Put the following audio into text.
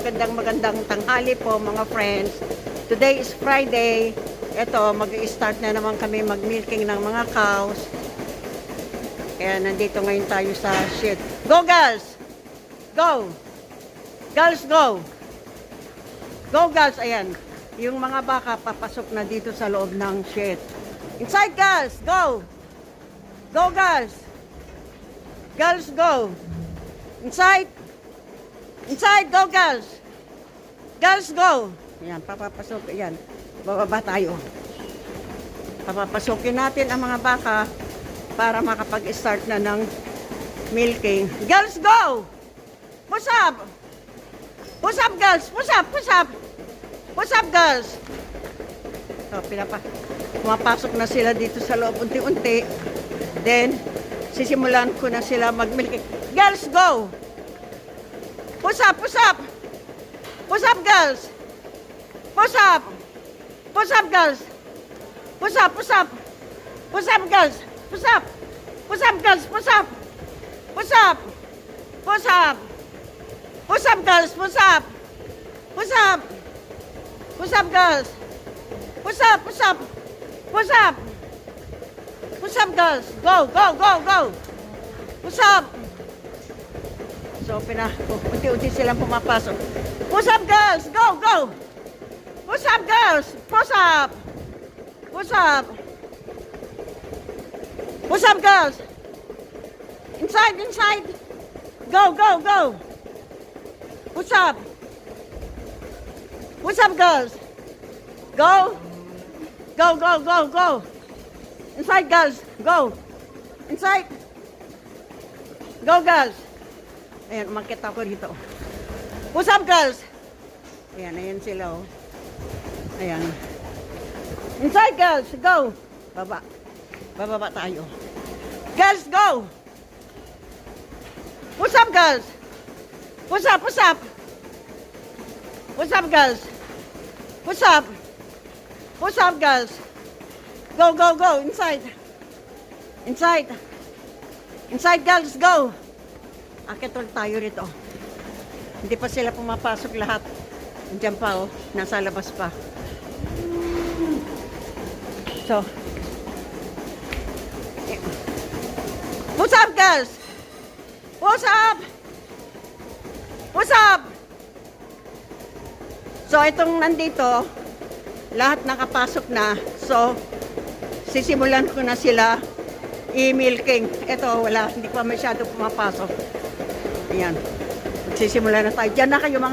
magandang tanghali po mga friends. Today is Friday. Ito, mag-i-start na naman kami mag-milking ng mga cows. Kaya nandito ngayon tayo sa shed. Go girls! Go! Girls, go! Go girls! Ayan. Yung mga baka papasok na dito sa loob ng shed. Inside girls! Go! Go girls! Girls, go! Inside! Inside, go girls! Girls, go! Ayan, papapasok. Ayan, bababa tayo. Papapasokin natin ang mga baka para makapag-start na ng milking. Girls, go! Push up! Push up, girls! Push up! Push up! Push up, girls! So, pumapasok na sila dito sa loob unti-unti. Then, sisimulan ko na sila mag-milking. Girls, go! Push up, push up. Push up, girls. Push up. Push up, girls. Push up, push up. Push up, girls. Push up. Push up, girls. Push up. Push up. Push up. Push up, girls. Push up. Push up. Push up, girls. Push up, push up. Push up. Push up, girls. Go, go, go, go. Push up. So, unti-unti silang pumapasok. Push up, girls! Go, go! Push up, girls! Push up! Push up! Push up, girls! Inside, inside! Go, go, go! Push up! Push up, girls! Go! Go, go, go, go! Inside, girls! Go! Inside! Go, girls! Ayan, umakit ako rito. Push up, girls! Ayan, ayan sila, oh. Ayan. Inside, girls! Go! Baba. Bababa tayo. Girls, go! Push up, girls! Push up, push up! Push up, girls! Push up! Push up, girls! Go, go, go! Inside! Inside! Inside, girls! Go! Akit ulit tayo rito. Hindi pa sila pumapasok lahat. Andiyan pa, oh. Nasa labas pa. So. Push up, girls! Push up! Push up! So, itong nandito, lahat nakapasok na. So, sisimulan ko na sila i-milking. Ito, wala. Hindi pa masyado pumapasok. Ayan. Magsisimula na tayo. Diyan na kayo mga